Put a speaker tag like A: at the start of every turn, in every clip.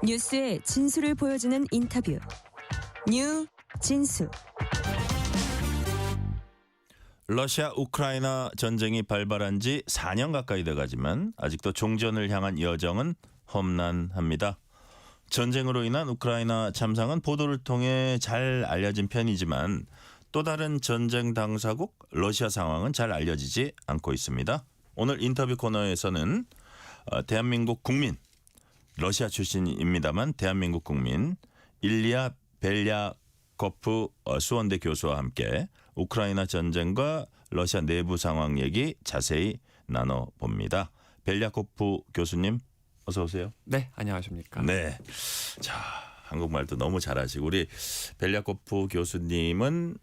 A: 뉴스의 진수를 보여주는 인터뷰. 뉴 진수.
B: 러시아 우크라이나 전쟁이 발발한 지 4년 가까이 돼가지만 아직도 종전을 향한 여정은 험난합니다. 전쟁으로 인한 우크라이나 참상은 보도를 통해 잘 알려진 편이지만 또 다른 전쟁 당사국 러시아 상황은 잘 알려지지 않고 있습니다. 오늘 인터뷰 코너에서는 대한민국 국민, 러시아 출신입니다만 대한민국 국민 일리아 벨야코프 수원대 교수와 함께 우크라이나 전쟁과 러시아 내부 상황 얘기 자세히 나눠봅니다. 벨야코프 교수님 어서 오세요.
C: 네, 안녕하십니까.
B: 네. 자, 한국말도 너무 잘하시고 우리 벨야코프 교수님은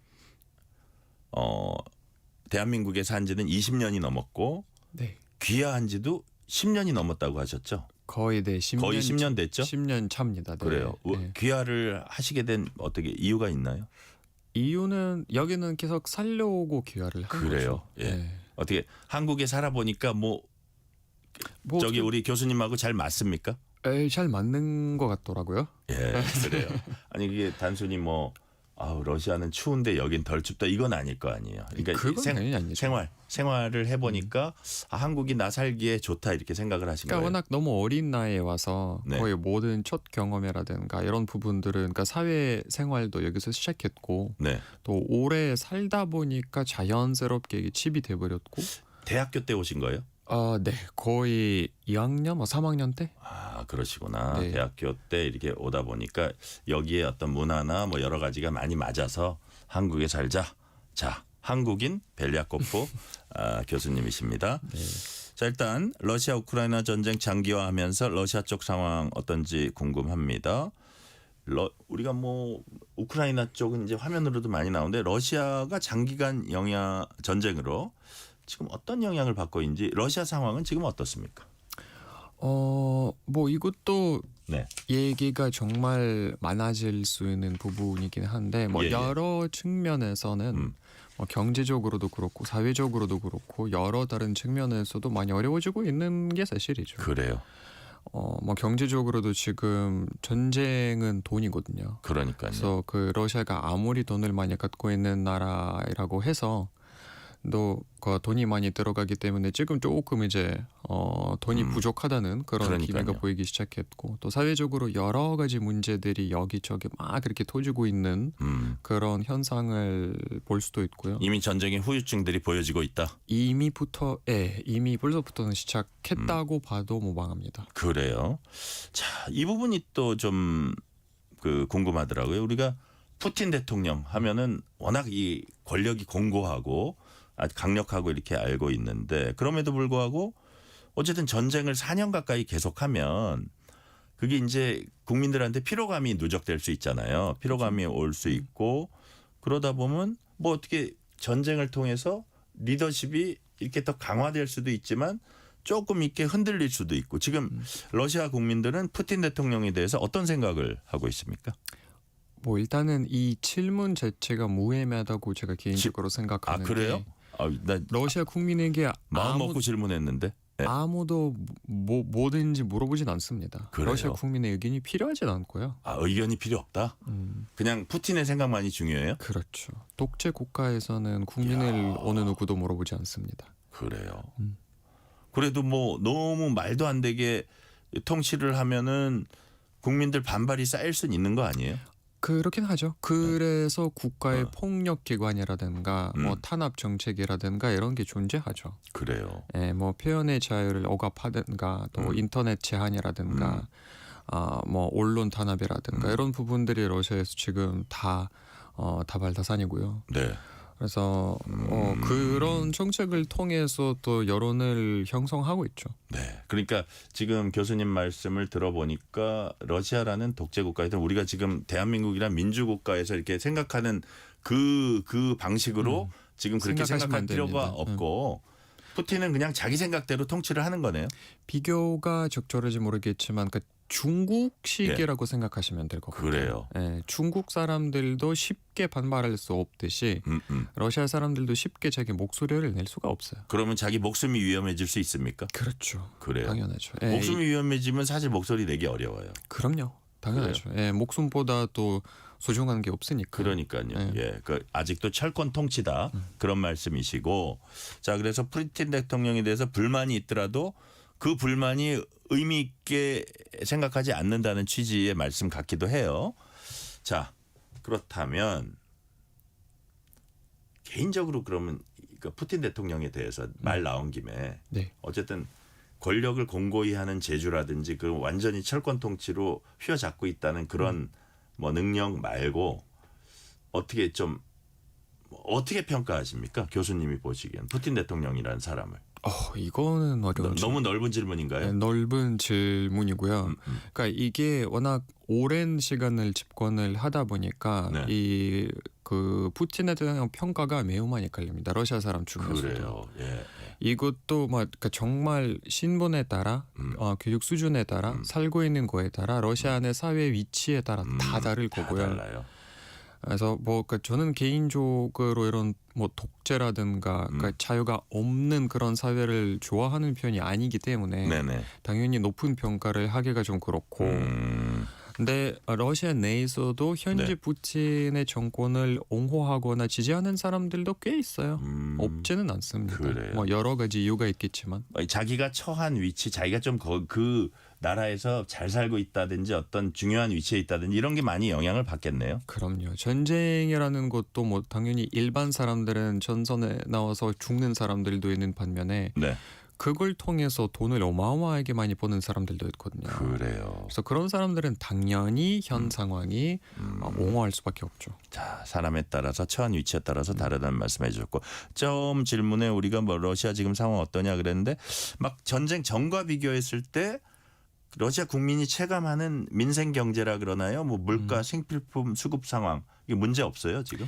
B: 대한민국에 산 지는 20년이 넘었고
C: 네.
B: 귀화한 지도 10년이 넘었다고 하셨죠?
C: 거의 10년
B: 됐죠?
C: 10년 차입니다. 네.
B: 그래요.
C: 네.
B: 귀화를 하시게 된 어떻게 이유가 있나요?
C: 이유는 여기는 계속 살려오고 귀화를 한
B: 그래요.
C: 거죠.
B: 예.
C: 네.
B: 어떻게 한국에 살아보니까 저기 우리 교수님하고 잘 맞습니까?
C: 잘 맞는 것 같더라고요.
B: 예, 그래요. 아니 이게 단순히 러시아는 추운데 여긴 덜 춥다 이건 아닐 거 아니에요. 그러니까
C: 그건 당연히 아니죠.
B: 생활을 해보니까 한국이 나 살기에 좋다 이렇게 생각을 하신
C: 그러니까
B: 거예요.
C: 워낙 너무 어린 나이에 와서
B: 네.
C: 거의 모든 첫 경험이라든가 이런 부분들은 그러니까 사회 생활도 여기서 시작했고
B: 네.
C: 또 오래 살다 보니까 자연스럽게 이게 칩이 돼버렸고.
B: 대학교 때 오신 거예요?
C: 네, 거의 2학년, 3학년 때.
B: 아, 그러시구나.
C: 네.
B: 대학교 때 이렇게 오다 보니까 여기에 어떤 문화나 여러 가지가 많이 맞아서 한국에 살자. 자, 한국인 벨야코프 교수님이십니다.
C: 네.
B: 자, 일단 러시아 우크라이나 전쟁 장기화하면서 러시아 쪽 상황 어떤지 궁금합니다. 우리가 우크라이나 쪽은 이제 화면으로도 많이 나오는데 러시아가 장기간 전쟁으로 지금 어떤 영향을 받고 있는지 러시아 상황은 지금 어떻습니까?
C: 이것도
B: 네.
C: 얘기가 정말 많아질 수 있는 부분이긴 한데
B: 예.
C: 여러 측면에서는 경제적으로도 그렇고 사회적으로도 그렇고 여러 다른 측면에서도 많이 어려워지고 있는 게 사실이죠.
B: 그래요.
C: 경제적으로도 지금 전쟁은 돈이거든요.
B: 그러니까요.
C: 그래서 그 러시아가 아무리 돈을 많이 갖고 있는 나라라고 해서 또 돈이 많이 들어가기 때문에 지금 조금 이제 돈이 부족하다는 그런 기미가 보이기 시작했고 또 사회적으로 여러 가지 문제들이 여기저기 막 그렇게 터지고 있는 그런 현상을 볼 수도 있고요.
B: 이미 전쟁의 후유증들이 보여지고 있다.
C: 이미 벌써부터는 시작했다고 봐도 무방합니다.
B: 그래요. 자, 이 부분이 또 좀 궁금하더라고요. 우리가 푸틴 대통령 하면은 워낙 이 권력이 공고하고 아주 강력하고 이렇게 알고 있는데 그럼에도 불구하고 어쨌든 전쟁을 4년 가까이 계속하면 그게 이제 국민들한테 피로감이 누적될 수 있잖아요. 피로감이 올 수 있고 그러다 보면 어떻게 전쟁을 통해서 리더십이 이렇게 더 강화될 수도 있지만 조금 이렇게 흔들릴 수도 있고 지금 러시아 국민들은 푸틴 대통령에 대해서 어떤 생각을 하고 있습니까?
C: 일단은 이 질문 자체가 무의미하다고 제가 개인적으로 생각하는 게.
B: 그래요? 나
C: 러시아 국민에게
B: 마음 먹고 질문했는데. 네.
C: 아무도 뭐든지 물어보진 않습니다.
B: 그래요?
C: 러시아 국민의 의견이 필요하진 않고요.
B: 의견이 필요 없다? 그냥 푸틴의 생각만이 중요해요?
C: 그렇죠. 독재 국가에서는 국민을 어느 누구도 물어보지 않습니다.
B: 그래요. 그래도 너무 말도 안 되게 통치를 하면은 국민들 반발이 쌓일 수는 있는 거 아니에요?
C: 그렇긴 하죠. 그래서 국가의 폭력기관이라든가 탄압 정책이라든가 이런 게 존재하죠.
B: 그래요.
C: 예, 표현의 자유를 억압하든가 또 인터넷 제한이라든가 언론 탄압이라든가 이런 부분들이 러시아에서 지금 다 다발다산이고요.
B: 네.
C: 그래서 그런 정책을 통해서 또 여론을 형성하고 있죠.
B: 네. 그러니까 지금 교수님 말씀을 들어보니까 러시아라는 독재 국가에서 우리가 지금 대한민국이란 민주국가에서 이렇게 생각하는 그 방식으로 지금 그렇게 생각할 필요가 없고 푸틴은 그냥 자기 생각대로 통치를 하는 거네요.
C: 비교가 적절할지 모르겠지만 중국식이라고 생각하시면 될 것 같아요.
B: 그래요.
C: 예, 중국 사람들도 쉽게 반발할 수 없듯이 러시아 사람들도 쉽게 자기 목소리를 낼 수가 없어요.
B: 그러면 자기 목숨이 위험해질 수 있습니까?
C: 그렇죠.
B: 그래요.
C: 당연하죠. 예,
B: 목숨이 위험해지면 사실 목소리 내기 어려워요.
C: 그럼요. 당연하죠. 예, 목숨보다 또 소중한 게 없으니까.
B: 그러니까요. 예, 그 아직도 철권 통치다 그런 말씀이시고, 자 그래서 푸틴 대통령에 대해서 불만이 있더라도 그 불만이 의미 있게 생각하지 않는다는 취지의 말씀 같기도 해요. 자 그렇다면 개인적으로 그러면 그 푸틴 대통령에 대해서 말 나온 김에
C: 네.
B: 어쨌든 권력을 공고히 하는 재주라든지 그 완전히 철권 통치로 휘어잡고 있다는 그런 뭐 능력 말고 어떻게 좀 어떻게 평가하십니까? 교수님이 보시기엔 푸틴 대통령이라는 사람을.
C: 이거는 어려운
B: 너무 넓은 질문인가요?
C: 네, 넓은 질문이고요. 그러니까 이게 워낙 오랜 시간을 집권을 하다 보니까
B: 네.
C: 이 그 푸틴에 대한 평가가 매우 많이 갈립니다. 러시아 사람 중에서도.
B: 그래요. 예.
C: 이것도 막 그러니까 정말 신분에 따라 교육 수준에 따라 살고 있는 거에 따라 러시아 내 사회 위치에 따라 다 다를
B: 다
C: 거고요.
B: 달라요.
C: 그래서 뭐 그러니까 저는 개인적으로 이런 뭐 독재라든가 그러니까 자유가 없는 그런 사회를 좋아하는 편이 아니기 때문에
B: 네네.
C: 당연히 높은 평가를 하기가 좀 그렇고 근데 러시아 내에서도 현재
B: 네.
C: 푸틴의 정권을 옹호하거나 지지하는 사람들도 꽤 있어요. 없지는 않습니다.
B: 그래요.
C: 뭐 여러 가지 이유가 있겠지만
B: 자기가 처한 위치, 자기가 좀 그 나라에서 잘 살고 있다든지 어떤 중요한 위치에 있다든지 이런 게 많이 영향을 받겠네요.
C: 그럼요. 전쟁이라는 것도 뭐 당연히 일반 사람들은 전선에 나와서 죽는 사람들도 있는 반면에
B: 네.
C: 그걸 통해서 돈을 어마어마하게 많이 버는 사람들도 있거든요.
B: 그래요.
C: 그래서 그런 사람들은 당연히 현 상황이 옹호할 수밖에 없죠.
B: 자, 사람에 따라서 처한 위치에 따라서 다르다는 말씀해 주셨고, 처음 질문에 우리가 뭐 러시아 지금 상황 어떠냐 그랬는데 막 전쟁 전과 비교했을 때 러시아 국민이 체감하는 민생 경제라 그러나요? 뭐 물가, 생필품 수급 상황 이게 문제 없어요 지금?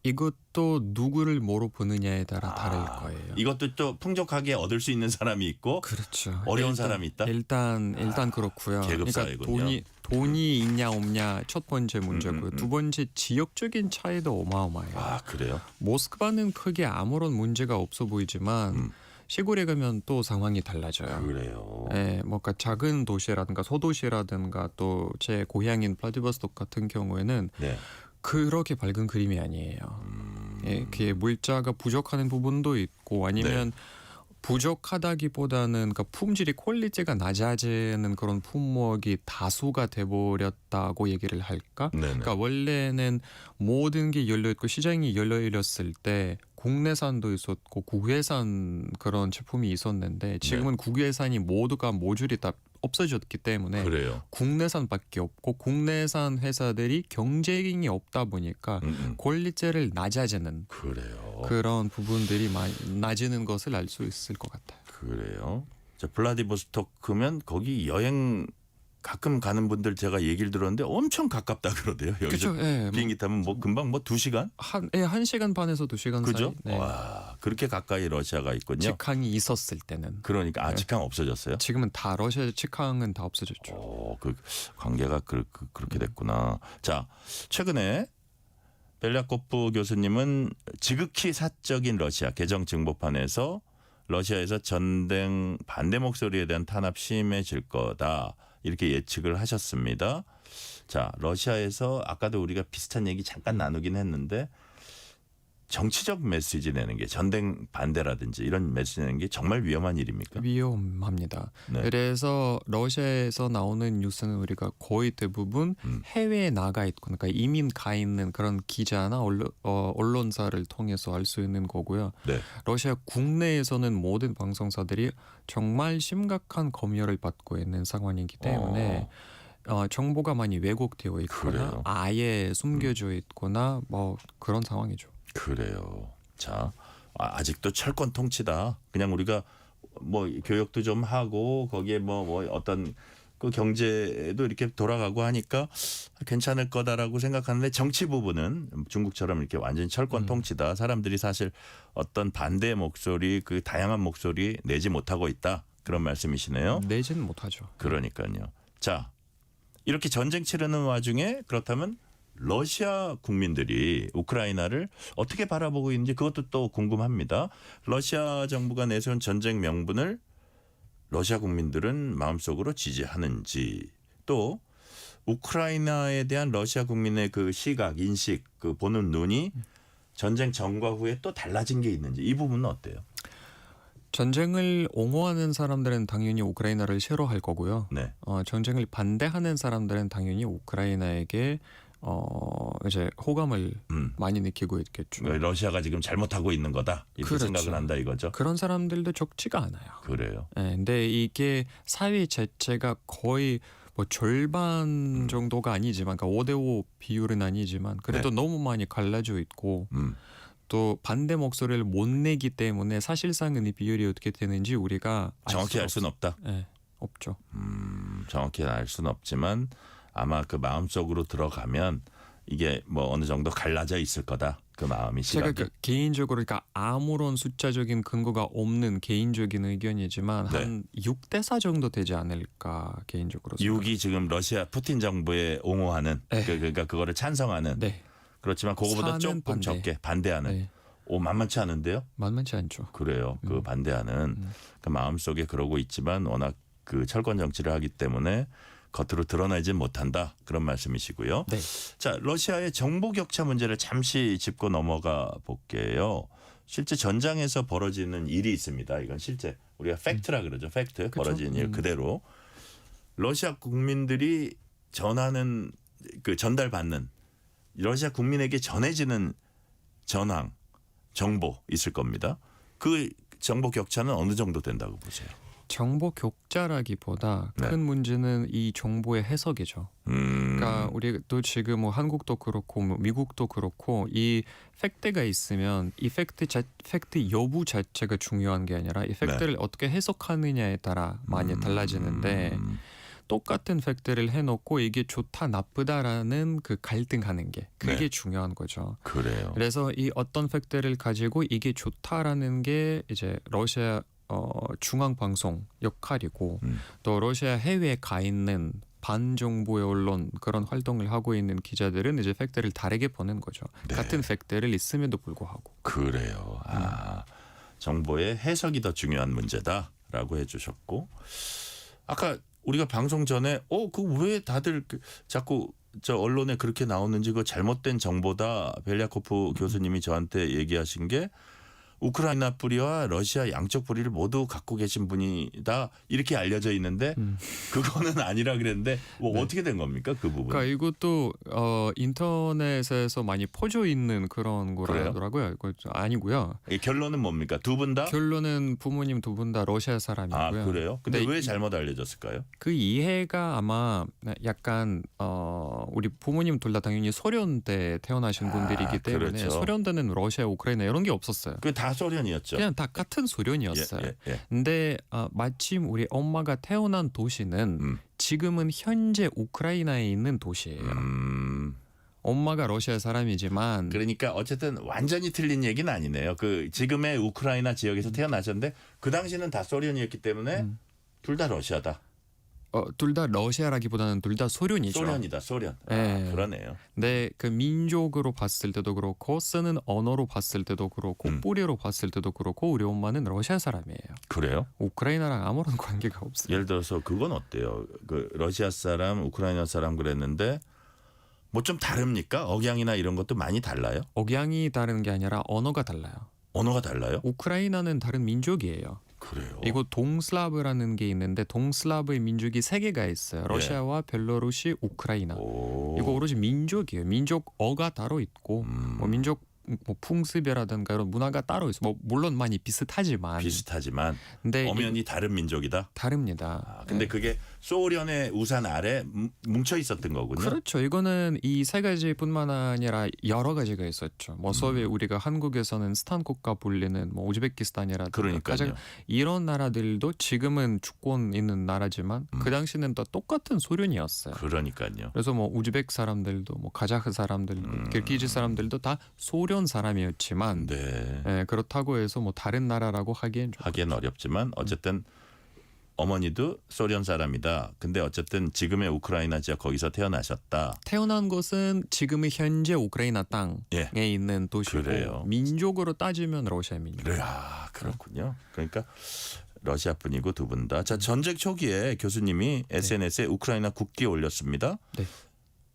C: 이것도 누구를 뭐로 보느냐에 따라 다를 거예요.
B: 이것도 또 풍족하게 얻을 수 있는 사람이 있고
C: 그렇죠.
B: 어려운 사람이 있다.
C: 일단 그렇고요.
B: 계급
C: 그러니까
B: 사회군요.
C: 돈이 있냐 없냐 첫 번째 문제고요. 두 번째 지역적인 차이도 어마어마해요.
B: 아 그래요?
C: 모스크바는 크게 아무런 문제가 없어 보이지만 시골에 가면 또 상황이 달라져요.
B: 그래요.
C: 예, 뭔가 작은 도시라든가 소도시라든가 또 제 고향인 플라디보스토크 같은 경우에는
B: 네.
C: 그렇게 밝은 그림이 아니에요. 예, 그게 물자가 부족하는 부분도 있고 아니면 부족하다기보다는 그러니까 품질이 퀄리티가 낮아지는 그런 품목이 다수가 돼버렸다고 얘기를 할까?
B: 네네.
C: 그러니까 원래는 모든 게 열려 있고 시장이 열려 있었을 때 국내산도 있었고 국외산 그런 제품이 있었는데 지금은 국외산이 모두가 모듈이 다 없어졌기 때문에
B: 그래요. 국내산밖에
C: 없고 국내산 회사들이 경쟁이 없다 보니까 퀄리티를 낮아지는
B: 그래요.
C: 그런 부분들이 많이 낮아지는 것을 알 수 있을 것 같아요.
B: 그래요. 자, 블라디보스토크면 거기 여행 가끔 가는 분들 제가 얘기를 들었는데 엄청 가깝다 그러대요. 여기서
C: 그렇죠. 예,
B: 비행기 타면 뭐 금방 뭐 2시간?
C: 한 1시간 반에서 2시간
B: 그죠?
C: 사이. 네.
B: 와, 그렇게 가까이 러시아가 있군요.
C: 직항이 있었을 때는.
B: 그러니까 직항 없어졌어요?
C: 지금은 다 러시아 직항은 다 없어졌죠.
B: 그 관계가 그렇게 됐구나. 자, 최근에 벨랴코프 교수님은 지극히 사적인 러시아 개정 증보판에서 러시아에서 전쟁 반대 목소리에 대한 탄압 심해질 거다. 이렇게 예측을 하셨습니다. 자, 러시아에서 아까도 우리가 비슷한 얘기 잠깐 나누긴 했는데 정치적 메시지 내는 게 전쟁 반대라든지 이런 메시지 내는 게 정말 위험한 일입니까?
C: 위험합니다.
B: 네.
C: 그래서 러시아에서 나오는 뉴스는 우리가 거의 대부분 해외에 나가 있고 그러니까 이민 가 있는 그런 기자나 언론사를 통해서 알 수 있는 거고요.
B: 네.
C: 러시아 국내에서는 모든 방송사들이 정말 심각한 검열을 받고 있는 상황이기 때문에 정보가 많이 왜곡되어 있거나
B: 그래요?
C: 아예 숨겨져 있거나 뭐 그런 상황이죠.
B: 그래요. 자, 아직도 철권 통치다. 그냥 우리가 뭐 교육도 좀 하고 거기에 뭐 어떤 그 경제도 이렇게 돌아가고 하니까 괜찮을 거다라고 생각하는데 정치 부분은 중국처럼 이렇게 완전히 철권 통치다. 사람들이 사실 어떤 반대의 목소리, 그 다양한 목소리 내지 못하고 있다. 그런 말씀이시네요.
C: 내지는 못하죠.
B: 그러니까요. 자, 이렇게 전쟁 치르는 와중에 그렇다면 러시아 국민들이 우크라이나를 어떻게 바라보고 있는지 그것도 또 궁금합니다. 러시아 정부가 내세운 전쟁 명분을 러시아 국민들은 마음속으로 지지하는지 또 우크라이나에 대한 러시아 국민의 그 시각, 인식, 그 보는 눈이 전쟁 전과 후에 또 달라진 게 있는지 이 부분은 어때요?
C: 전쟁을 옹호하는 사람들은 당연히 우크라이나를 싫어할 거고요.
B: 네.
C: 전쟁을 반대하는 사람들은 당연히 우크라이나에게 이제 호감을 많이 느끼고 있겠죠.
B: 러시아가 지금 잘못하고 있는 거다 이렇게
C: 그렇죠.
B: 생각을 한다 이거죠.
C: 그런 사람들도 적지가 않아요.
B: 그래요.
C: 네, 근데 이게 사회 자체가 거의 뭐 절반 정도가 아니지만, 그러니까 5대5 비율은 아니지만 그래도
B: 네.
C: 너무 많이 갈라져 있고 또 반대 목소리를 못 내기 때문에 사실상은 이 비율이 어떻게 되는지 우리가
B: 정확히 알 수는 없다.
C: 네, 없죠.
B: 정확히 알 수는 없지만 아마 그 마음속으로 들어가면 이게 뭐 어느 정도 갈라져 있을 거다. 그 마음이 시각이.
C: 제가 개인적으로 그러니까 아무런 숫자적인 근거가 없는 개인적인 의견이지만
B: 네.
C: 한 6대4 정도 되지 않을까 개인적으로.
B: 6이 지금 러시아 푸틴 정부에 옹호하는
C: 네.
B: 그러니까 그거를 찬성하는
C: 네.
B: 그렇지만 그거보다
C: 4는
B: 조금
C: 반대.
B: 적게 반대하는
C: 네.
B: 오 만만치 않은데요.
C: 만만치 않죠.
B: 그래요. 그 반대하는 그 마음속에 그러고 있지만 워낙 그 철권 정치를 하기 때문에 겉으로 드러나지 못한다. 그런 말씀이시고요.
C: 네.
B: 자, 러시아의 정보 격차 문제를 잠시 짚고 넘어가 볼게요. 실제 전장에서 벌어지는 일이 있습니다. 이건 실제 우리가 팩트라 그러죠. 팩트.
C: 그쵸?
B: 벌어지는 일 그대로. 러시아 국민들이 전하는 그 전달받는 러시아 국민에게 전해지는 전황, 정보 있을 겁니다. 그 정보 격차는 어느 정도 된다고 보세요?
C: 정보 격자라기보다
B: 네.
C: 큰 문제는 이 정보의 해석이죠. 그러니까 우리 또 지금 뭐 한국도 그렇고 뭐 미국도 그렇고 이 팩트가 있으면 이 팩트 여부 자체가 중요한 게 아니라 이 팩트를 어떻게 해석하느냐에 따라 많이 달라지는데 똑같은 팩트를 해놓고 이게 좋다 나쁘다라는 그 갈등하는 게 그게
B: 네.
C: 중요한 거죠.
B: 그래요.
C: 그래서 이 어떤 팩트를 가지고 이게 좋다라는 게 이제 러시아 중앙 방송 역할이고 또 러시아 해외에 가 있는 반정부의 언론 그런 활동을 하고 있는 기자들은 이제 팩트를 다르게 보는 거죠.
B: 네.
C: 같은 팩트를 있음에도 불구하고.
B: 그래요. 정보의 해석이 더 중요한 문제다라고 해주셨고 아까 우리가 방송 전에 그 왜 다들 자꾸 저 언론에 그렇게 나오는지 그 잘못된 정보다 벨야코프 교수님이 저한테 얘기하신 게 우크라이나 뿌리와 러시아 양쪽 뿌리를 모두 갖고 계신 분이다 이렇게 알려져 있는데 그거는 아니라 그랬는데 뭐
C: 네.
B: 어떻게 된 겁니까 그 부분?
C: 그러니까 이것도 인터넷에서 많이 퍼져 있는 그런 거라더라고요. 아니고요.
B: 결론은 뭡니까? 두 분 다?
C: 결론은 부모님 두 분 다 러시아 사람이고요.
B: 그래요? 근데 왜
C: 이-
B: 잘못 알려졌을까요?
C: 그 이해가 아마 약간 우리 부모님 둘 다 당연히 소련 때 태어나신 분들이기 때문에
B: 그렇죠.
C: 소련 때는 러시아, 우크라이나 이런 게 없었어요.
B: 그 다 소련이었죠.
C: 그냥 다 같은 소련이었어요.
B: 예.
C: 근데 마침 우리 엄마가 태어난 도시는 지금은 현재 우크라이나에 있는 도시예요. 엄마가 러시아 사람이지만
B: 그러니까 어쨌든 완전히 틀린 얘기는 아니네요. 그 지금의 우크라이나 지역에서 태어나셨는데 그 당시는 다 소련이었기 때문에 둘 다 러시아다.
C: 둘 다 러시아라기보다는 둘 다 소련이죠.
B: 소련이다. 소련.
C: 네.
B: 그러네요.
C: 근데 그 민족으로 봤을 때도 그렇고 쓰는 언어로 봤을 때도 그렇고 뿌리로 봤을 때도 그렇고 우리 엄마는 러시아 사람이에요.
B: 그래요?
C: 우크라이나랑 아무런 관계가 없어요.
B: 예를 들어서 그건 어때요? 그 러시아 사람, 우크라이나 사람 그랬는데 뭐 좀 다릅니까? 억양이나 이런 것도 많이 달라요?
C: 억양이 다른 게 아니라 언어가 달라요.
B: 언어가 달라요?
C: 우크라이나는 다른 민족이에요.
B: 그래요.
C: 이거 동슬라브라는 게 있는데 동슬라브의 민족이 세 개가 있어요. 러시아와 벨로루시, 우크라이나.
B: 오.
C: 이거 오로지 민족이에요. 민족어가 따로 있고 뭐 민족 뭐 풍습이라든가 이런 문화가 따로 있어. 뭐 물론 많이 비슷하지만
B: 비슷하지만
C: 근데
B: 엄연히 다른 민족이다.
C: 다릅니다.
B: 근데
C: 네.
B: 그게 소련의 우산 아래 뭉쳐 있었던 거군요.
C: 그렇죠. 이거는 이 세 가지뿐만 아니라 여러 가지가 있었죠. 뭐 소위 우리가 한국에서는 스탄 국가 불리는 뭐 우즈베키스탄이라든가
B: 그러니까요.
C: 이런 나라들도 지금은 주권 있는 나라지만 그 당시는 또 똑같은 소련이었어요.
B: 그러니까요.
C: 그래서 뭐 우즈벡 사람들도 뭐 카자흐 사람들도 키르기즈 사람들도 다 소련 사람이었지만
B: 네.
C: 그렇다고 해서 뭐 다른 나라라고 하기엔 좀
B: 하기엔 어렵지만 어쨌든 어머니도 소련 사람이다. 근데 어쨌든 지금의 우크라이나 지역 거기서 태어나셨다.
C: 태어난 곳은 지금의 현재 우크라이나 땅에
B: 예.
C: 있는 도시고
B: 그래요.
C: 민족으로 따지면 러시아 민족.
B: 그래, 그렇군요. 그러니까 러시아 분이고 두 분 다. 자, 전쟁 초기에 교수님이 SNS에 우크라이나 국기 올렸습니다.
C: 네.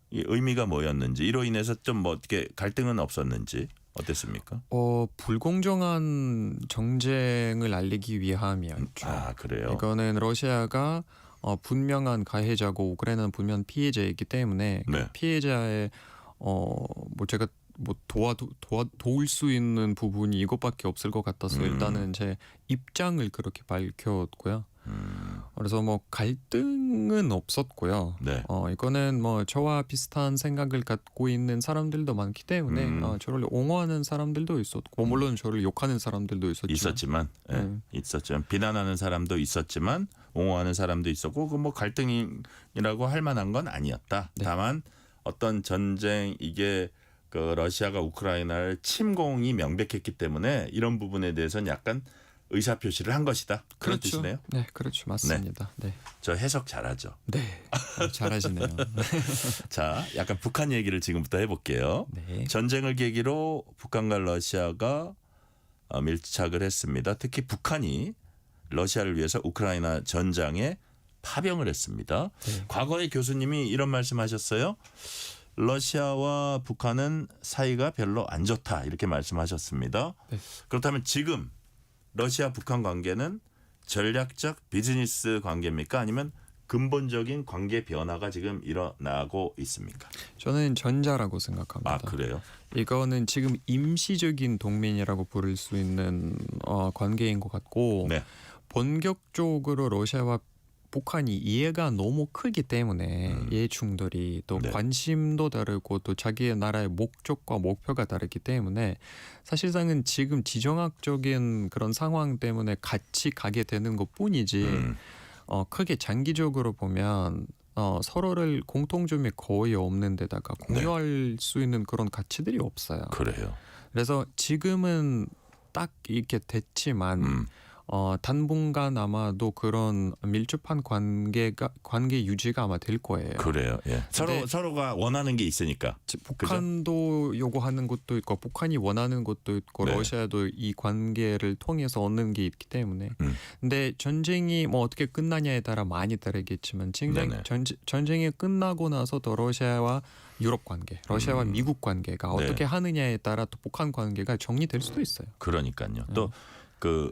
B: 이 의미가 뭐였는지 이로 인해서 좀 뭐 어떻게 갈등은 없었는지 어땠습니까?
C: 불공정한 정쟁을 알리기 위함이었죠.
B: 아, 그래요.
C: 이거는 러시아가 분명한 가해자고 우크라이나는 분명한 피해자이기 때문에
B: 네.
C: 그 피해자의 제가 도울 수 있는 부분이 이것밖에 없을 것 같아서 일단은 제 입장을 그렇게 밝혔고요. 그래서 뭐 갈등은 없었고요.
B: 네.
C: 이거는 뭐 저와 비슷한 생각을 갖고 있는 사람들도 많기 때문에 저를 옹호하는 사람들도 있었고 물론 저를 욕하는 사람들도
B: 있었지만 있었지만 비난하는 사람도 있었지만 옹호하는 사람도 있었고 그 뭐 갈등이라고 할 만한 건 아니었다.
C: 네.
B: 다만 어떤 전쟁 이게 그 러시아가 우크라이나를 침공이 명백했기 때문에 이런 부분에 대해서는 약간 의사 표시를 한 것이다. 그런
C: 그렇죠.
B: 뜻이네요.
C: 네, 그렇죠. 맞습니다. 네.
B: 저 해석 잘하죠.
C: 네. 잘하시네요.
B: 자, 약간 북한 얘기를 지금부터 해볼게요.
C: 네.
B: 전쟁을 계기로 북한과 러시아가 밀착을 했습니다. 특히 북한이 러시아를 위해서 우크라이나 전장에 파병을 했습니다.
C: 네.
B: 과거에 교수님이 이런 말씀하셨어요. 러시아와 북한은 사이가 별로 안 좋다 이렇게 말씀하셨습니다.
C: 네.
B: 그렇다면 지금 러시아 북한 관계는 전략적 비즈니스 관계입니까? 아니면 근본적인 관계 변화가 지금 일어나고 있습니까?
C: 저는 전자라고 생각합니다.
B: 아, 그래요?
C: 이거는 지금 임시적인 동맹이라고 부를 수 있는 관계인 것 같고
B: 네.
C: 본격적으로 러시아와 북한이 이해가 너무 크기 때문에 이해 충돌이 또
B: 네.
C: 관심도 다르고 또 자기의 나라의 목적과 목표가 다르기 때문에 사실상은 지금 지정학적인 그런 상황 때문에 같이 가게 되는 것뿐이지 크게 장기적으로 보면 서로를 공통점이 거의 없는 데다가 공유할 수 있는 그런 가치들이 없어요.
B: 그래요.
C: 그래서 지금은 딱 이렇게 됐지만 당분간 아마도 그런 밀접한 관계 유지가 아마 될 거예요.
B: 그래요. 예. 서로가 원하는 게 있으니까.
C: 북한도 요구하는 것도 있고 북한이 원하는 것도 있고
B: 네.
C: 러시아도 이 관계를 통해서 얻는 게 있기 때문에 근데 전쟁이 뭐 어떻게 끝나냐에 따라 많이 다르겠지만 전쟁이 끝나고 나서 또 러시아와 유럽 관계, 러시아와 미국 관계가 어떻게 하느냐에 따라 또 북한 관계가 정리될 수도 있어요.
B: 그러니까요. 또 그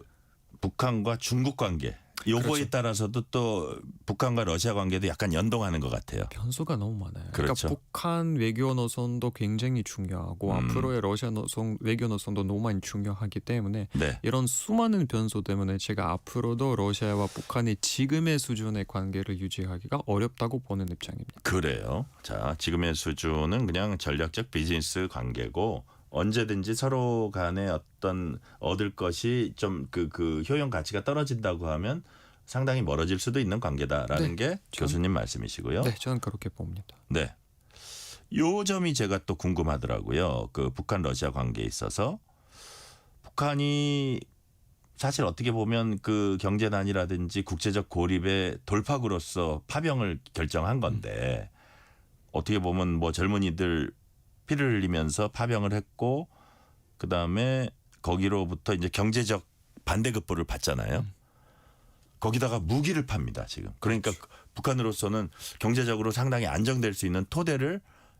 B: 북한과 중국 관계 요거에
C: 그렇죠.
B: 따라서도 또 북한과 러시아 관계도 약간 연동하는 것 같아요.
C: 변수가 너무 많아요.
B: 그렇죠.
C: 그러니까 북한 외교 노선도 굉장히 중요하고 앞으로의 러시아 외교 노선도 너무 많이 중요하기 때문에
B: 네.
C: 이런 수많은 변수 때문에 제가 앞으로도 러시아와 북한이 지금의 수준의 관계를 유지하기가 어렵다고 보는 입장입니다.
B: 그래요. 자, 지금의 수준은 그냥 전략적 비즈니스 관계고 언제든지 서로 간에 어떤 얻을 것이 좀 그 효용 가치가 떨어진다고 하면 상당히 멀어질 수도 있는 관계다라는 게 교수님 말씀이시고요.
C: 네, 저는 그렇게 봅니다.
B: 네. 요 점이 제가 또 궁금하더라고요. 그 북한 러시아 관계에 있어서 북한이 사실 어떻게 보면 그 경제난이라든지 국제적 고립의 돌파구로서 파병을 결정한 건데 어떻게 보면 뭐 젊은이들 피를 흘리면서 파병을 했고 그다음에 거기로부터 이제 경제적 반대급부를 받잖아요. 거기다가 무기를 팝니다, 지금. 그러니까 북한으로서는 경제적으로 상당히 안정될 수 있는 토대를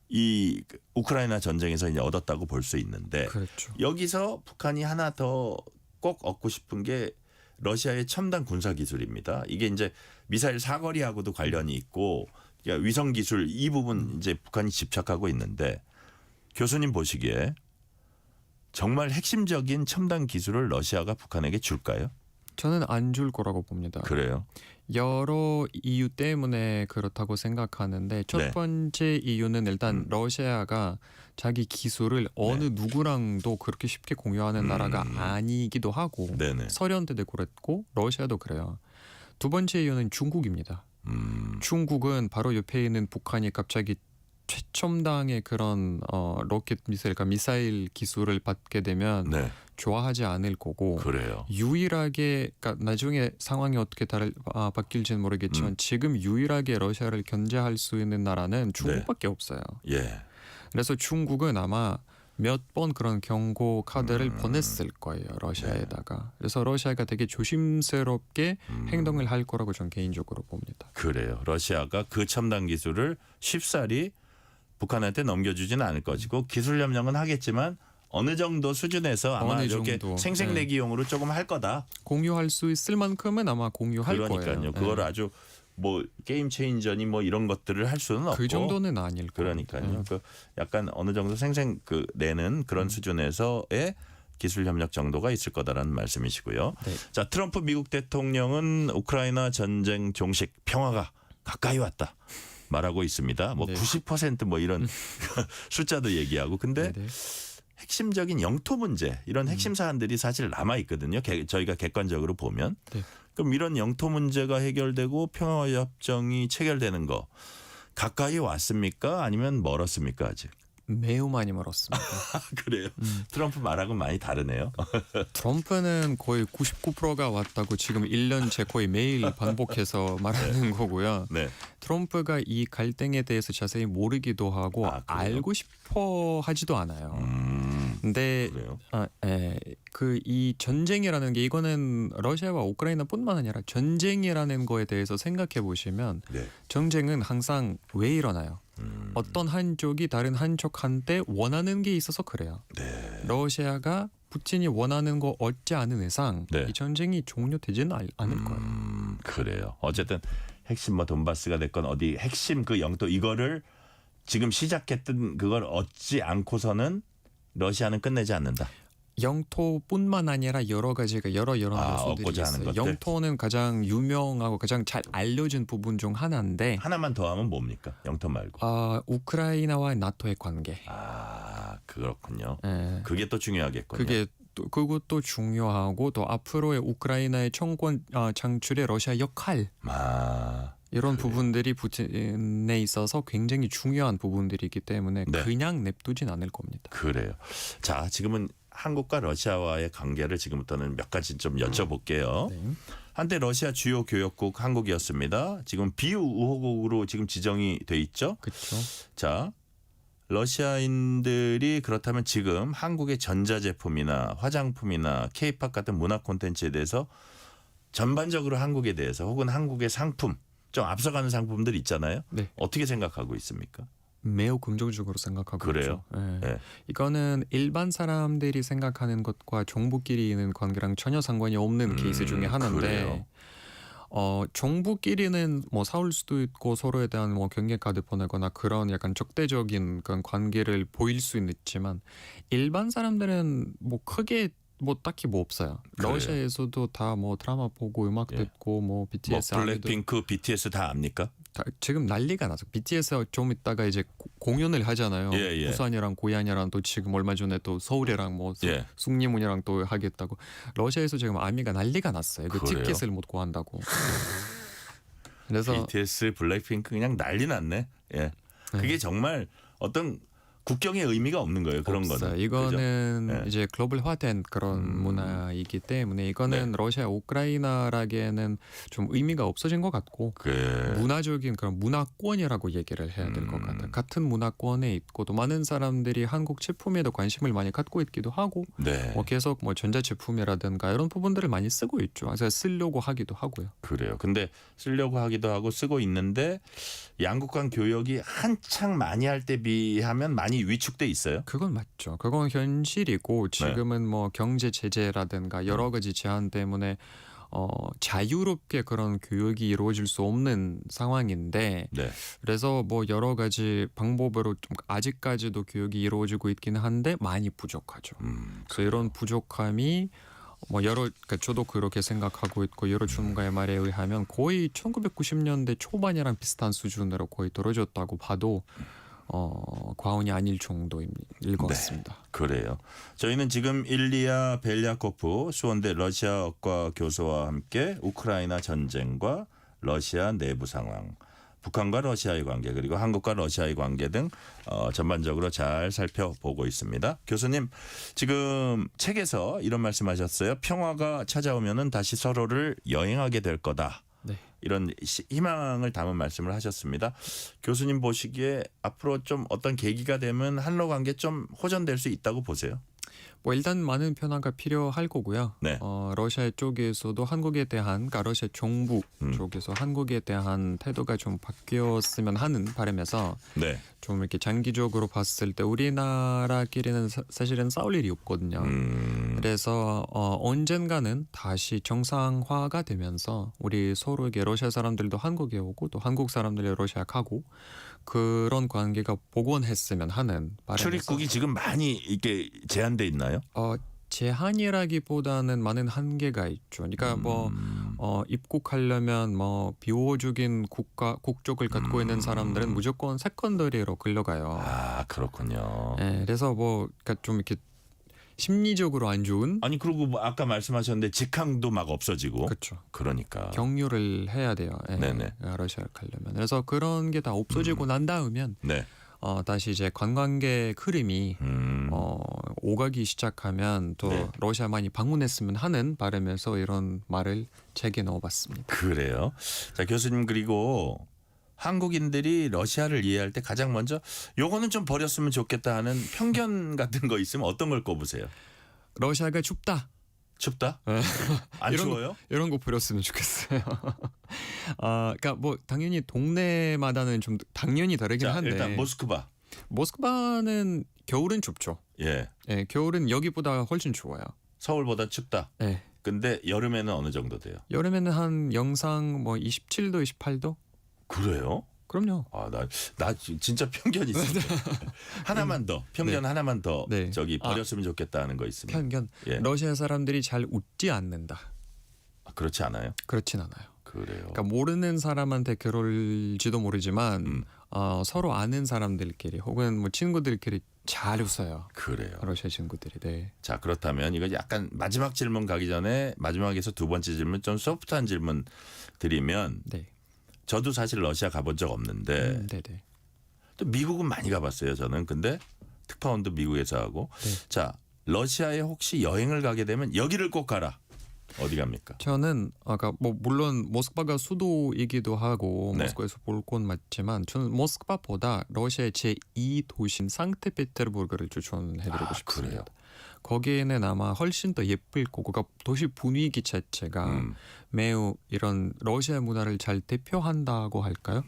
B: 이 우크라이나 전쟁에서 이제 얻었다고 볼 수 있는데
C: 그렇죠.
B: 여기서 북한이 하나 더 꼭 얻고 싶은 게 러시아의 첨단 군사 기술입니다. 이게 이제 미사일 사거리하고도 관련이 있고 그러니까 위성 기술 이 부분 이제 북한이 집착하고 있는데 교수님 보시기에 정말 핵심적인 첨단 기술을 러시아가 북한에게 줄까요?
C: 저는 안 줄 거라고 봅니다.
B: 그래요.
C: 여러 이유 때문에 그렇다고 생각하는데 첫 번째 이유는 일단 러시아가 자기 기술을 어느 누구랑도 그렇게 쉽게 공유하는 나라가 아니기도 하고
B: 네네.
C: 소련 때도 그랬고 러시아도 그래요. 두 번째 이유는 중국입니다. 중국은 바로 옆에 있는 북한이 갑자기 최첨단의 그런 로켓 미사일, 그러니까 미사일 기술을 받게 되면
B: 네.
C: 좋아하지 않을 거고
B: 그래요.
C: 유일하게 그러니까 나중에 상황이 어떻게 바뀔지는 모르겠지만 지금 유일하게 러시아를 견제할 수 있는 나라는 중국밖에 없어요.
B: 예.
C: 그래서 중국은 아마 몇 번 그런 경고 카드를 보냈을 거예요. 러시아에다가. 그래서 러시아가 되게 조심스럽게 행동을 할 거라고 저는 개인적으로 봅니다.
B: 그래요. 러시아가 그 첨단 기술을 쉽사리 북한한테 넘겨주지는 않을 것이고 기술 협력은 하겠지만 어느 정도 수준에서 아마
C: 어느
B: 이렇게
C: 정도,
B: 생색내기용으로 조금 할 거다.
C: 공유할 수 있을 만큼은 아마 공유할
B: 그러니까요.
C: 거예요.
B: 그걸 아주 뭐 게임 체인저니 뭐 이런 것들을 할 수는 없고
C: 그 정도는 아닐 거예요.
B: 그러니까요. 그 약간 어느 정도 내는 그런 수준에서의 기술 협력 정도가 있을 거다라는 말씀이시고요.
C: 네.
B: 자, 트럼프 미국 대통령은 우크라이나 전쟁 종식 평화가 가까이 왔다 말하고 있습니다. 뭐
C: 네.
B: 90%뭐 이런 숫자도 얘기하고 근데
C: 네네.
B: 핵심적인 영토 문제 이런 핵심 사안들이 사실 남아 있거든요. 저희가 객관적으로 보면.
C: 네.
B: 그럼 이런 영토 문제가 해결되고 평화협정이 체결되는 거 가까이 왔습니까? 아니면 멀었습니까? 아직?
C: 매우 많이 멀었습니다.
B: 그래요. 트럼프 말하고는 많이 다르네요.
C: 트럼프는 거의 99%가 왔다고 지금 1년째 거의 매일 반복해서 말하는 거고요.
B: 네.
C: 트럼프가 이 갈등에 대해서 자세히 모르기도 하고
B: 그래요?
C: 알고 싶어 하지도 않아요. 근데
B: 그래요.
C: 그 이 전쟁이라는 게 이거는 러시아와 우크라이나뿐만 아니라 전쟁이라는 거에 대해서 생각해 보시면
B: 네.
C: 전쟁은 항상 왜 일어나요? 어떤 한쪽이 다른 한쪽한테 원하는 게 있어서 그래요.
B: 네.
C: 러시아가 푸틴이 원하는 거 얻지 않은 이상
B: 네.
C: 이 전쟁이 종료되지는 않을 거예요.
B: 그래요. 어쨌든 핵심 뭐 돈바스가 됐건 어디 핵심 그 영토 이거를 지금 시작했던 그걸 얻지 않고서는 러시아는 끝내지 않는다.
C: 영토뿐만 아니라 여러 가지가 여러 요소들이
B: 얻고자 하는
C: 있어요.
B: 것들.
C: 영토는 가장 유명하고 가장 잘 알려진 부분 중 하나인데
B: 하나만 더 하면 뭡니까? 영토 말고.
C: 우크라이나와 나토의 관계.
B: 그렇군요.
C: 예.
B: 그게 또 중요하겠군요.
C: 그게 또 그것도 중요하고 또 앞으로의 우크라이나의 정권 창출의 러시아 역할 이런 부분들이 푸틴에 있어서 굉장히 중요한 부분들이기 때문에
B: 네.
C: 그냥 냅두진 않을 겁니다.
B: 그래요. 자, 지금은 한국과 러시아와의 관계를 지금부터는 몇 가지 좀 여쭤볼게요.
C: 네.
B: 한때 러시아 주요 교역국 한국이었습니다. 지금 비우호국으로 지금 지정이 돼 있죠.
C: 그렇죠.
B: 자, 러시아인들이 그렇다면 지금 한국의 전자제품이나 화장품이나 K-팝 같은 문화 콘텐츠에 대해서 전반적으로 한국에 대해서 혹은 한국의 상품 좀 앞서가는 상품들 있잖아요.
C: 네.
B: 어떻게 생각하고 있습니까?
C: 매우 긍정적으로 생각하고
B: 그래요?
C: 있죠. 예.
B: 네.
C: 이거는 일반 사람들이 생각하는 것과 정부끼리 있는 관계랑 전혀 상관이 없는 케이스 중에 하나인데
B: 그래요?
C: 정부끼리는 뭐 사올 수도 있고 서로에 대한 뭐 경계 카드 보내거나 그런 약간 적대적인 그런 관계를 보일 수는 있지만 일반 사람들은 뭐 크게 뭐 딱히 뭐 없어요.
B: 그래요?
C: 러시아에서도 다 뭐 드라마 보고 음악 듣고 뭐
B: 뭐
C: BTS
B: 블랙핑크, BTS 다 압니까?
C: 지금 난리가 나서 BTS 좀 이따가 이제 공연을 하잖아요.
B: 예.
C: 부산이랑 고양이랑 또 지금 얼마 전에 또 서울이랑 뭐
B: 예.
C: 숭례문이랑 또 하겠다고 러시아에서 지금 아미가 난리가 났어요. 그
B: 그래요?
C: 티켓을 못 구한다고. 그래서
B: BTS, 블랙핑크 그냥 난리 났네. 예. 그게 정말 어떤 국경의 의미가 없는 거예요. 그런
C: 없어요.
B: 거는.
C: 이거는
B: 그죠? 네.
C: 이제 글로벌화된 그런 문화이기 때문에 이거는
B: 네.
C: 러시아, 우크라이나라기에는 좀 의미가 없어진 것 같고 문화적인 그런 문화권이라고 얘기를 해야 될 것 같아요. 같은 문화권에 있고 또 많은 사람들이 한국 제품에도 관심을 많이 갖고 있기도 하고
B: 네.
C: 뭐 계속 뭐 전자제품이라든가 이런 부분들을 많이 쓰고 있죠. 그래서 쓰려고 하기도 하고요.
B: 그래요. 근데 쓰려고 하기도 하고 쓰고 있는데 양국 간 교역이 한창 많이 할 때 비하면 많이 위축돼 있어요.
C: 그건 맞죠. 그건 현실이고 지금은 뭐 경제 제재라든가 여러 가지 제한 때문에 자유롭게 그런 교육이 이루어질 수 없는 상황인데
B: 네.
C: 그래서 뭐 여러 가지 방법으로 좀 아직까지도 교육이 이루어지고 있기는 한데 많이 부족하죠. 그래서 이런 부족함이 뭐 그러니까 저도 그렇게 생각하고 있고 여러 전문가의 말에 의하면 거의 1990년대 초반이랑 비슷한 수준으로 거의 떨어졌다고 봐도 과언이 아닐 정도일 것 같습니다.
B: 그래요. 저희는 지금 일리아 벨야코프 수원대 러시아어과 교수와 함께 우크라이나 전쟁과 러시아 내부 상황 북한과 러시아의 관계 그리고 한국과 러시아의 관계 등 전반적으로 잘 살펴보고 있습니다. 교수님 지금 책에서 이런 말씀하셨어요. 평화가 찾아오면은 다시 서로를 여행하게 될 거다.
C: 네.
B: 이런 희망을 담은 말씀을 하셨습니다. 교수님 보시기에 앞으로 좀 어떤 계기가 되면 한러 관계 좀 호전될 수 있다고 보세요?
C: 뭐 일단 많은 변화가 필요할 거고요.
B: 네.
C: 러시아 쪽에서도 한국에 대한, 그러니까 러시아 정부 쪽에서 한국에 대한 태도가 좀 바뀌었으면 하는 바람에서
B: 네.
C: 좀 이렇게 장기적으로 봤을 때 우리나라끼리는 사실은 싸울 일이 없거든요. 그래서 언젠가는 다시 정상화가 되면서 우리 서로에게 러시아 사람들도 한국에 오고 또 한국 사람들이 러시아 가고 그런 관계가 복원했으면 하는 바람에서
B: 출입국이 지금 많이 이렇게 제한돼 있나요?
C: 제한이라기보다는 많은 한계가 있죠. 그러니까 입국하려면 비호적인 국적을 갖고 있는 사람들은 무조건 세컨더리로 끌려가요.
B: 아 그렇군요.
C: 네, 그래서 그러니까 좀 이렇게 심리적으로 안 좋은.
B: 아니 그리고 뭐 아까 말씀하셨는데 직항도 막 없어지고.
C: 그렇죠.
B: 그러니까.
C: 경유를 해야 돼요. 네,
B: 네네.
C: 러시아 가려면. 그래서 그런 게 다 없어지고 난 다음엔
B: 네.
C: 다시 이제 관광객 흐름이 오가기 시작하면 또
B: 네.
C: 러시아 많이 방문했으면 하는 바람에서 이런 말을 책에 넣어봤습니다.
B: 그래요. 자 교수님 그리고 한국인들이 러시아를 이해할 때 가장 먼저 요거는 좀 버렸으면 좋겠다 하는 편견 같은 거 있으면 어떤 걸 꼽으세요?
C: 러시아가 춥다.
B: 춥다? 안 추워요?
C: 이런 거 버렸으면 좋겠어요. 그러니까 뭐 당연히 동네마다는 좀 당연히 다르긴
B: 자,
C: 한데
B: 일단 모스크바.
C: 모스크바는 겨울은 춥죠.
B: 예.
C: 네, 겨울은 여기보다 훨씬 추워요.
B: 서울보다 춥다.
C: 네.
B: 근데 여름에는 어느 정도 돼요?
C: 여름에는 한 영상 27도, 28도?
B: 그래요?
C: 그럼요.
B: 나 진짜 편견 있어. 하나만 더 편견
C: 네.
B: 하나만 더
C: 네.
B: 저기 버렸으면 좋겠다 하는 거 있으면.
C: 편견.
B: 예.
C: 러시아 사람들이 잘 웃지 않는다.
B: 그렇지 않아요?
C: 그렇진 않아요.
B: 그래요.
C: 그러니까 모르는 사람한테 그럴지도 모르지만 서로 아는 사람들끼리 혹은 뭐 친구들끼리 잘 웃어요.
B: 그래요.
C: 러시아 친구들이. 네.
B: 자 그렇다면 이거 약간 마지막 질문 가기 전에 마지막에서 두 번째 질문 좀 소프트한 질문 드리면
C: 네.
B: 저도 사실 러시아 가본 적 없는데
C: 네네.
B: 또 미국은 많이 가봤어요 저는. 근데 특파원도 미국에서 하고.
C: 네.
B: 자 러시아에 혹시 여행을 가게 되면 여기를 꼭 가라. 어디 갑니까?
C: 저는 아까 뭐 물론 모스크바가 수도이기도 하고
B: 네.
C: 모스크바에서 볼 곳 맞지만 저는 모스크바보다 러시아의 제2 도시인 상트페테르부르크를 추천해드리고 싶습니다.
B: 그래요?
C: 거기에는 아마 훨씬 더 예쁠 거고 그러니까 도시 분위기 자체가 매우 이런 러시아 문화를 잘 대표한다고 할까요?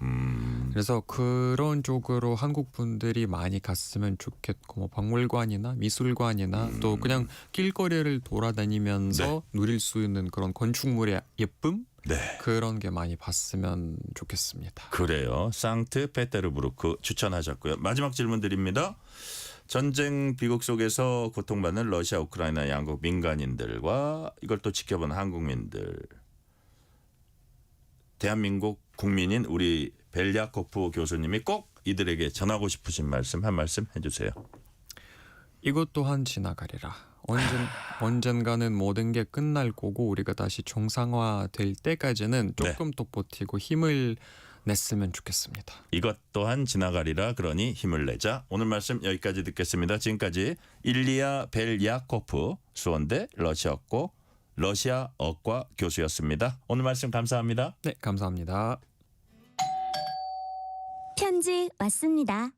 C: 그래서 그런 쪽으로 한국 분들이 많이 갔으면 좋겠고 뭐 박물관이나 미술관이나 또 그냥 길거리를 돌아다니면서
B: 네.
C: 누릴 수 있는 그런 건축물의 예쁨
B: 네.
C: 그런 게 많이 봤으면 좋겠습니다.
B: 그래요. 상트페테르부르크 추천하셨고요. 마지막 질문 드립니다. 전쟁 비극 속에서 고통받는 러시아, 우크라이나 양국 민간인들과 이걸 또 지켜본 한국민들, 대한민국 국민인 우리 벨야코프 교수님이 꼭 이들에게 전하고 싶으신 말씀 한 말씀 해주세요.
C: 이것 또한 지나가리라. 언젠가는 모든 게 끝날 거고 우리가 다시 정상화될 때까지는 조금 더 버티고 힘을 냈으면 좋겠습니다.
B: 이것 또한 지나가리라. 그러니 힘을 내자. 오늘 말씀 여기까지 듣겠습니다. 지금까지 일리아 벨야코프 수원대 러시아어과 교수였습니다. 오늘 말씀 감사합니다.
C: 네, 감사합니다.
A: 편지 왔습니다.